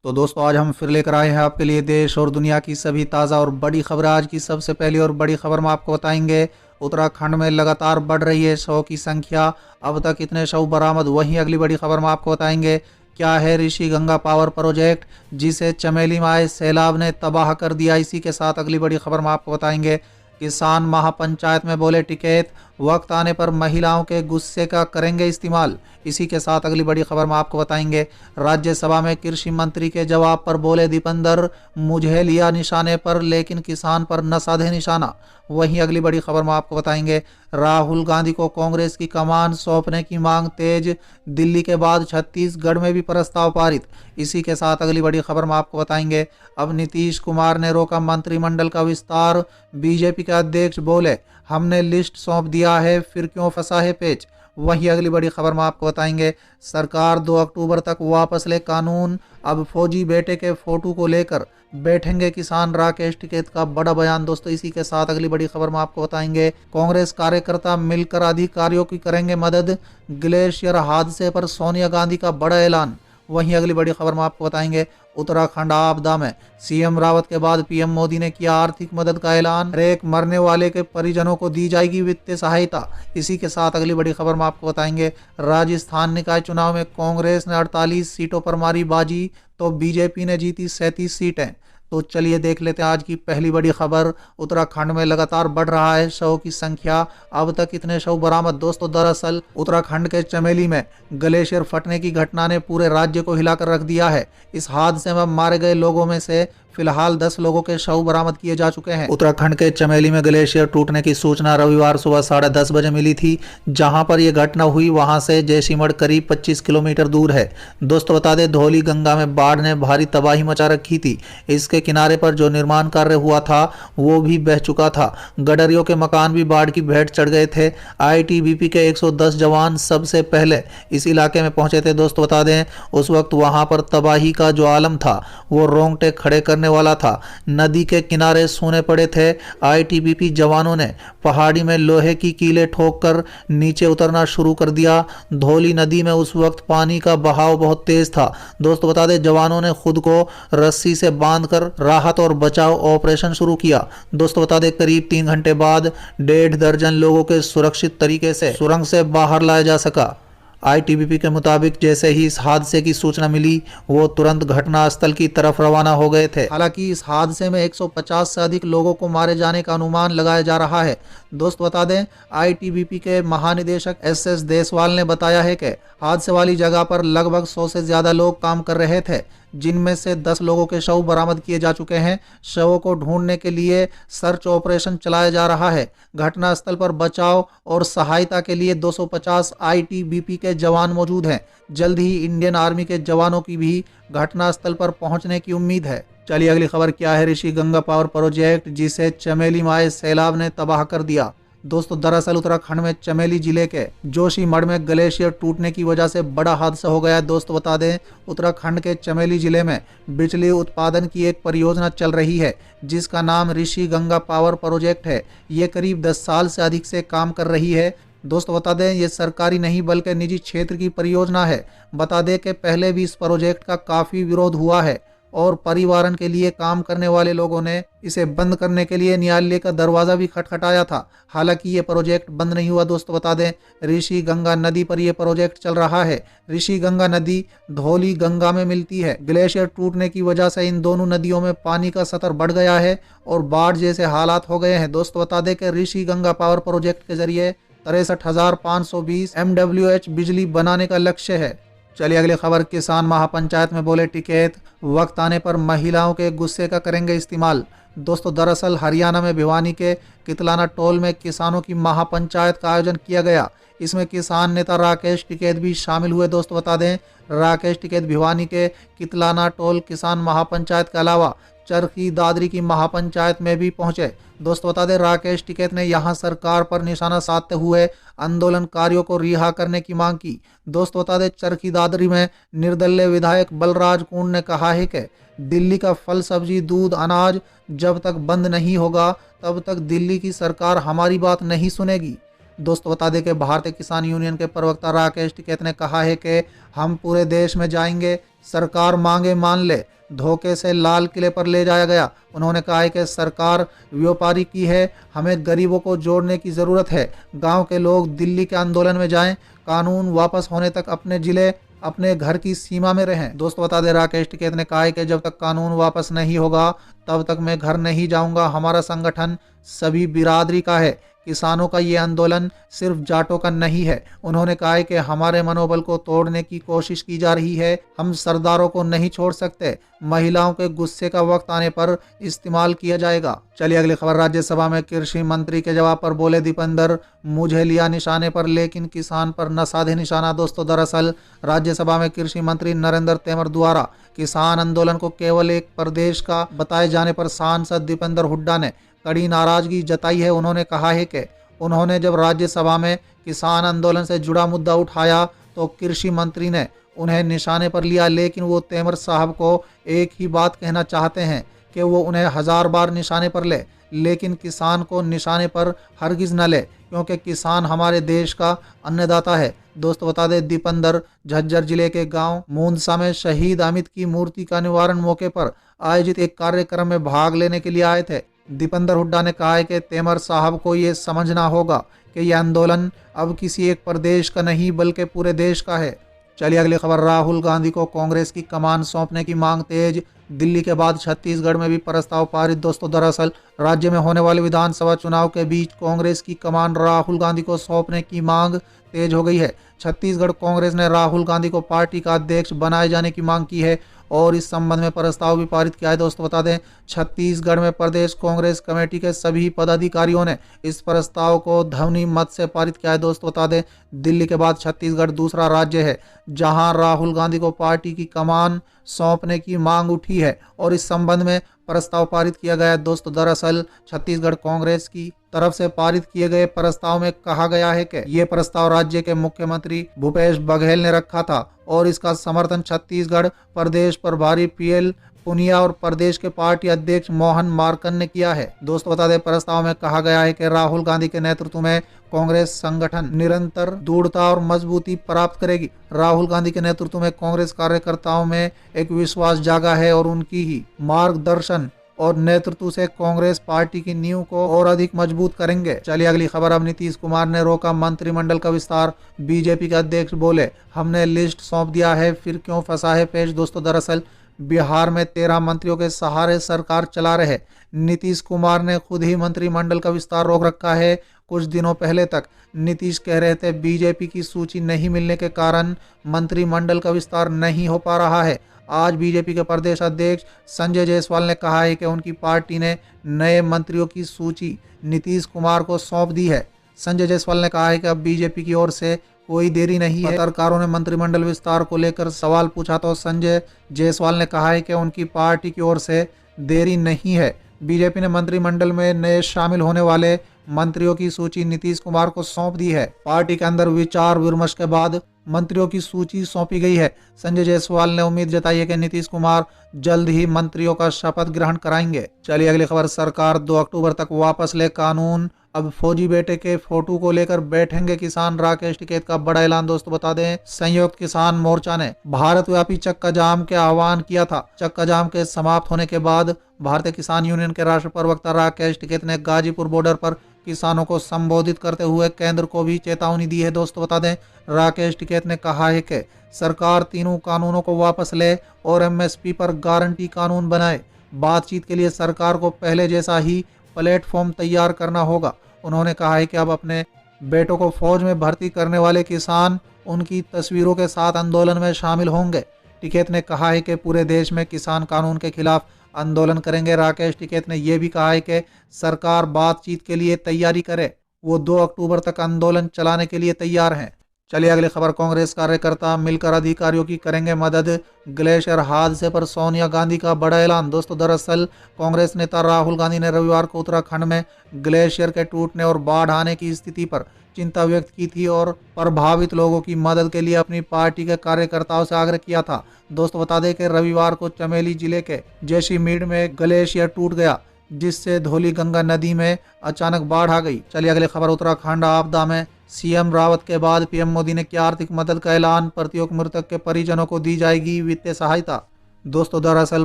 तो दोस्तों आज हम फिर लेकर आए हैं आपके लिए देश और दुनिया की सभी ताज़ा और बड़ी खबरें। आज की सबसे पहली और बड़ी खबर में आपको बताएंगे, उत्तराखंड में लगातार बढ़ रही है शव की संख्या। अब तक इतने शव बरामद। वहीं अगली बड़ी खबर में आपको बताएंगे क्या है ऋषि गंगा पावर प्रोजेक्ट, जिसे चमेली में आए सैलाब ने तबाह कर दिया। इसी के साथ अगली बड़ी खबर में आपको बताएंगे, किसान महापंचायत में बोले टिकैत, वक्त आने पर महिलाओं के गुस्से का करेंगे इस्तेमाल। इसी के साथ अगली बड़ी खबर में आपको बताएंगे, राज्यसभा में कृषि मंत्री के जवाब पर बोले दीपेंद्र, मुझे लिया निशाने पर लेकिन किसान पर न साधे निशाना। वहीं अगली बड़ी खबर में आपको बताएंगे, राहुल गांधी को कांग्रेस की कमान सौंपने की मांग तेज, दिल्ली के बाद छत्तीसगढ़ में भी प्रस्ताव पारित। इसी के साथ अगली बड़ी खबर में आपको बताएंगे, अब नीतीश कुमार ने रोका मंत्रिमंडल का विस्तार। बीजेपी के अध्यक्ष बोले, हमने लिस्ट सौंप दिया है, फिर क्यों फंसा है पेच। वहीं अगली बड़ी खबर में आपको बताएंगे, सरकार 2 अक्टूबर तक वापस ले कानून, अब फौजी बेटे के फोटो को लेकर बैठेंगे किसान। राकेश टिकैत का बड़ा बयान। दोस्तों इसी के साथ अगली बड़ी खबर में आपको बताएंगे, कांग्रेस कार्यकर्ता मिलकर अधिकारियों की करेंगे मदद। ग्लेशियर हादसे पर सोनिया गांधी का बड़ा ऐलान। वहीं अगली बड़ी खबर में आपको बताएंगे, उत्तराखंड आपदा में सीएम रावत के बाद पीएम मोदी ने किया आर्थिक मदद का ऐलान। हर एक मरने वाले के परिजनों को दी जाएगी वित्तीय सहायता। इसी के साथ अगली बड़ी खबर में आपको बताएंगे, राजस्थान निकाय चुनाव में कांग्रेस ने 48 सीटों पर मारी बाजी, तो बीजेपी ने जीती 37 सीटें। तो चलिए देख लेते हैं आज की पहली बड़ी खबर। उत्तराखंड में लगातार बढ़ रहा है शव की संख्या। अब तक इतने शव बरामद। दोस्तों दरअसल उत्तराखंड के चमेली में ग्लेशियर फटने की घटना ने पूरे राज्य को हिलाकर रख दिया है। इस हादसे में मारे गए लोगों में से फिलहाल 10 लोगों के शव बरामद किए जा चुके हैं। उत्तराखंड के चमेली में ग्लेशियर टूटने की सूचना रविवार सुबह 10:30 बजे मिली थी। जहां पर यह घटना हुई वहां से जैसीमठ करीब 25 किलोमीटर दूर है। दोस्तों बता दें, धौली गंगा में बाढ़ ने भारी तबाही मचा रखी थी। इसके किनारे पर जो निर्माण कार्य हुआ था वो भी बह चुका था। गडरियों के मकान भी बाढ़ की भेंट चढ़ गए थे। आईटीबीपी के 110 जवान सबसे पहले इस इलाके में पहुंचे थे। दोस्तों बता दें, उस वक्त वहां पर तबाही का जो आलम था वो रोंगटे खड़े करने वाला था। नदी के किनारे सोने पड़े थे। आईटीबीपी जवानों ने पहाड़ी में लोहे की कीलें ठोककर नीचे उतरना शुरू कर दिया। धौली नदी में उस वक्त पानी का बहाव बहुत तेज था। दोस्तों बता दें, जवानों ने खुद को रस्सी से बांधकर राहत और बचाव ऑपरेशन शुरू किया। दोस्तों बता दें, करीब 3 घंटे बाद 1.5 दर्जन लोगों के सुरक्षित तरीके से सुरंग से बाहर लाया जा सका। आईटीबीपी के मुताबिक जैसे ही इस हादसे की सूचना मिली वो तुरंत घटनास्थल की तरफ रवाना हो गए थे। हालांकि इस हादसे में 150 से अधिक लोगों को मारे जाने का अनुमान लगाया जा रहा है। दोस्त बता दें, आईटीबीपी के महानिदेशक एसएस देसवाल ने बताया है कि हादसे वाली जगह पर लगभग 100 से ज्यादा लोग काम कर रहे थे, जिनमें से 10 लोगों के शव बरामद किए जा चुके हैं। शवों को ढूंढने के लिए सर्च ऑपरेशन चलाया जा रहा है। घटनास्थल पर बचाव और सहायता के लिए 250 आईटीबीपी के जवान मौजूद हैं। जल्द ही इंडियन आर्मी के जवानों की भी घटनास्थल पर पहुंचने की उम्मीद है। चलिए अगली खबर क्या है ऋषि गंगा पावर प्रोजेक्ट, जिसे चमेली में आए सैलाब ने तबाह कर दिया। दोस्तों दरअसल उत्तराखंड में चमेली जिले के जोशीमठ में ग्लेशियर टूटने की वजह से बड़ा हादसा हो गया है। दोस्तों बता दें, उत्तराखंड के चमेली जिले में बिजली उत्पादन की एक परियोजना चल रही है जिसका नाम ऋषि गंगा पावर प्रोजेक्ट है। ये करीब 10 साल से अधिक से काम कर रही है। दोस्तों बता दें, ये सरकारी नहीं बल्कि निजी क्षेत्र की परियोजना है। बता दें कि पहले भी इस प्रोजेक्ट का काफ़ी विरोध हुआ है और परिवारन के लिए काम करने वाले लोगों ने इसे बंद करने के लिए न्यायालय का दरवाजा भी खटखटाया था। हालांकि ये प्रोजेक्ट बंद नहीं हुआ। दोस्तों बता दें, ऋषि गंगा नदी पर यह प्रोजेक्ट चल रहा है। ऋषि गंगा नदी धौली गंगा में मिलती है। ग्लेशियर टूटने की वजह से इन दोनों नदियों में पानी का स्तर बढ़ गया है और बाढ़ जैसे हालात हो गए हैं। दोस्तों बता दें कि ऋषि गंगा पावर प्रोजेक्ट के जरिए 63,520 MWH बिजली बनाने का लक्ष्य है। चलिए अगली खबर, किसान महापंचायत में बोले टिकैत, वक्त आने पर महिलाओं के गुस्से का करेंगे इस्तेमाल। दोस्तों दरअसल हरियाणा में भिवानी के कितलाना टोल में किसानों की महापंचायत का आयोजन किया गया। इसमें किसान नेता राकेश टिकैत भी शामिल हुए। दोस्तों बता दें, राकेश टिकैत भिवानी के कितलाना टोल किसान महापंचायत के अलावा चरखी दादरी की महापंचायत में भी पहुंचे। दोस्तों बता दें, राकेश टिकैत ने यहां सरकार पर निशाना साधते हुए आंदोलनकारियों को रिहा करने की मांग की। दोस्तों बता दें, चरखी दादरी में निर्दलीय विधायक बलराज कुंड ने कहा है कि दिल्ली का फल सब्जी दूध अनाज जब तक बंद नहीं होगा तब तक दिल्ली की सरकार हमारी बात नहीं सुनेगी। दोस्तों बता दें कि भारतीय किसान यूनियन के प्रवक्ता राकेश टिकैत ने कहा है कि हम पूरे देश में जाएंगे, सरकार मांगे मान ले, धोखे से लाल किले पर ले जाया गया। उन्होंने कहा है कि सरकार व्यापारी की है, हमें गरीबों को जोड़ने की ज़रूरत है। गांव के लोग दिल्ली के आंदोलन में जाएं, कानून वापस होने तक अपने जिले अपने घर की सीमा में रहें। दोस्तों बता दें राकेश टिकैत ने कहा है कि जब तक कानून वापस नहीं होगा तब तक मैं घर नहीं जाऊंगा। हमारा संगठन सभी बिरादरी का है, किसानों का ये आंदोलन सिर्फ जाटों का नहीं है। उन्होंने कहा है कि हमारे मनोबल को तोड़ने की कोशिश की जा रही है, हम सरदारों को नहीं छोड़ सकते। महिलाओं के गुस्से का वक्त आने पर इस्तेमाल किया जाएगा। चलिए अगली खबर। राज्यसभा में कृषि मंत्री के जवाब पर बोले दीपेंद्र, मुझे लिया निशाने पर लेकिन किसान पर न साधे निशाना। दोस्तों दरअसल राज्यसभा में कृषि मंत्री नरेंद्र तोमर द्वारा किसान आंदोलन को केवल एक प्रदेश का बताए जाने पर सांसद दीपेंद्र हुड्डा ने कड़ी नाराजगी जताई है। उन्होंने कहा है कि उन्होंने जब राज्यसभा में किसान आंदोलन से जुड़ा मुद्दा उठाया तो कृषि मंत्री ने उन्हें निशाने पर लिया, लेकिन वो तोमर साहब को एक ही बात कहना चाहते हैं कि वो उन्हें 1000 बार निशाने पर ले, लेकिन किसान को निशाने पर हरगिज न ले, क्योंकि किसान हमारे देश का अन्नदाता है। दोस्तों बता दें दीपेंद्र झज्जर जिले के गांव मूंदसा में शहीद अमित की मूर्ति का निवारण मौके पर आयोजित एक कार्यक्रम में भाग लेने के लिए आए थे। दीपेंद्र हुड्डा ने कहा है कि तोमर साहब को ये समझना होगा कि यह आंदोलन अब किसी एक प्रदेश का नहीं बल्कि पूरे देश का है। चलिए अगली खबर। राहुल गांधी को कांग्रेस की कमान सौंपने की मांग तेज, दिल्ली के बाद छत्तीसगढ़ में भी प्रस्ताव पारित। दोस्तों दरअसल राज्य में होने वाले विधानसभा चुनाव के बीच कांग्रेस की कमान राहुल गांधी को सौंपने की मांग तेज हो गई है। छत्तीसगढ़ कांग्रेस ने राहुल गांधी को पार्टी का अध्यक्ष बनाए जाने की मांग की है और इस संबंध में प्रस्ताव भी पारित किया है। दोस्तों बता दें छत्तीसगढ़ में प्रदेश कांग्रेस कमेटी के सभी पदाधिकारियों ने इस प्रस्ताव को ध्वनि मत से पारित किया है। दोस्तों बता दें दिल्ली के बाद छत्तीसगढ़ दूसरा राज्य है जहां राहुल गांधी को पार्टी की कमान सौंपने की मांग उठी है और इस संबंध में प्रस्ताव पारित किया गया है। दोस्तों दरअसल छत्तीसगढ़ कांग्रेस की तरफ से पारित किए गए प्रस्ताव में कहा गया है कि ये प्रस्ताव राज्य के मुख्यमंत्री भूपेश बघेल ने रखा था और इसका समर्थन छत्तीसगढ़ प्रदेश प्रभारी पीएल पुनिया और प्रदेश के पार्टी अध्यक्ष मोहन मार्कंड ने किया है। दोस्तों बता दें प्रस्ताव में कहा गया है कि राहुल गांधी के नेतृत्व में कांग्रेस संगठन निरंतर दृढ़ता और मजबूती प्राप्त करेगी। राहुल गांधी के नेतृत्व में कांग्रेस कार्यकर्ताओं में एक विश्वास जागा है और उनकी ही मार्गदर्शन और नेतृत्व से कांग्रेस पार्टी की नींव को और अधिक मजबूत करेंगे। चलिए अगली खबर। अब नीतीश कुमार ने रोका मंत्रिमंडल का विस्तार, बीजेपी के अध्यक्ष बोले हमने लिस्ट सौंप दिया है फिर क्यों फंसा है पेच। दोस्तों दरअसल बिहार में 13 मंत्रियों के सहारे सरकार चला रहे नीतीश कुमार ने खुद ही मंत्रिमंडल का विस्तार रोक रखा है। कुछ दिनों पहले तक नीतीश कह रहे थे बीजेपी की सूची नहीं मिलने के कारण मंत्रिमंडल का विस्तार नहीं हो पा रहा है। आज बीजेपी के प्रदेश अध्यक्ष संजय जायसवाल ने कहा है कि उनकी पार्टी ने नए मंत्रियों की सूची नीतीश कुमार को सौंप दी है। संजय जायसवाल ने कहा है कि अब बीजेपी की ओर से कोई देरी नहीं है। पत्रकारों ने मंत्रिमंडल विस्तार को लेकर सवाल पूछा तो संजय जायसवाल ने कहा है कि उनकी पार्टी की ओर से देरी नहीं है। बीजेपी ने मंत्रिमंडल में नए शामिल होने वाले मंत्रियों की सूची नीतीश कुमार को सौंप दी है। पार्टी के अंदर विचार विमर्श के बाद मंत्रियों की सूची सौंपी गई है। संजय जायसवाल ने उम्मीद जताई है कि नीतीश कुमार जल्द ही मंत्रियों का शपथ ग्रहण कराएंगे। चलिए अगली खबर। सरकार 2 अक्टूबर तक वापस ले कानून, अब फौजी बेटे के फोटो को लेकर बैठेंगे किसान, राकेश टिकैत का बड़ा ऐलान। दोस्तों बता दें संयुक्त किसान मोर्चा ने भारत व्यापी चक्का जाम के आह्वान किया था। चक्का जाम के समाप्त होने के बाद भारतीय किसान यूनियन के राष्ट्रीय प्रवक्ता राकेश टिकैत ने गाजीपुर बॉर्डर पर किसानों को संबोधित करते हुए केंद्र को भी चेतावनी दी है। दोस्तों बता दें राकेश टिकैत ने कहा है कि सरकार तीनों कानूनों को वापस ले और एमएसपी पर गारंटी कानून बनाए। बातचीत के लिए सरकार को पहले जैसा ही प्लेटफॉर्म तैयार करना होगा। उन्होंने कहा है कि अब अपने बेटों को फौज में भर्ती करने वाले किसान उनकी तस्वीरों के साथ आंदोलन में शामिल होंगे। टिकैत ने कहा है कि पूरे देश में किसान कानून के खिलाफ आंदोलन करेंगे। राकेश टिकैत ने यह भी कहा है कि सरकार बातचीत के लिए तैयारी करे, वो 2 अक्टूबर तक आंदोलन चलाने के लिए तैयार हैं। चलिए अगली खबर। कांग्रेस कार्यकर्ता मिलकर अधिकारियों की करेंगे मदद, ग्लेशियर हादसे पर सोनिया गांधी का बड़ा ऐलान। दोस्तों दरअसल कांग्रेस नेता राहुल गांधी ने रविवार को उत्तराखंड में ग्लेशियर के टूटने और बाढ़ आने की स्थिति पर चिंता व्यक्त की थी और प्रभावित लोगों की मदद के लिए अपनी पार्टी के कार्यकर्ताओं से आग्रह किया था। दोस्तों बता दें कि रविवार को चमेली जिले के जैशीमीड में ग्लेशियर टूट गया जिससे धौली गंगा नदी में अचानक बाढ़ आ गई। चलिए अगली खबर, उत्तराखंड आपदा में सीएम रावत के बाद पीएम मोदी ने किया आर्थिक मदद का ऐलान, प्रत्येक मृतक के परिजनों को दी जाएगी वित्तीय सहायता। दोस्तों, दरअसल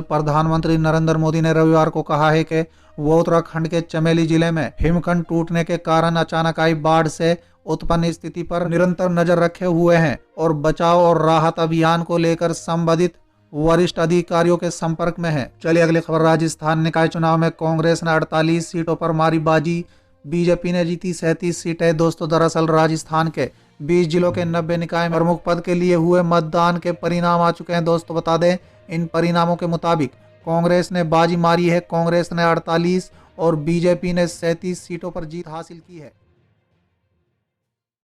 प्रधानमंत्री नरेंद्र मोदी ने रविवार को कहा है कि वो उत्तराखंड के चमेली जिले में हिमखंड टूटने के कारण अचानक आई बाढ़ से उत्पन्न स्थिति पर निरंतर नजर रखे हुए हैं और बचाव और राहत अभियान को लेकर संबंधित वरिष्ठ अधिकारियों के संपर्क में है। चलिए अगली खबर, राजस्थान निकाय चुनाव में कांग्रेस ने 48 सीटों पर मारी बाजी, बीजेपी ने जीती 37 सीटें। दोस्तों, दरअसल राजस्थान के 20 जिलों के 90 निकाय प्रमुख पद के लिए हुए मतदान के परिणाम आ चुके हैं। दोस्तों, बता दें इन परिणामों के मुताबिक कांग्रेस ने बाजी मारी है। कांग्रेस ने 48 और बीजेपी ने 37 सीटों पर जीत हासिल की है।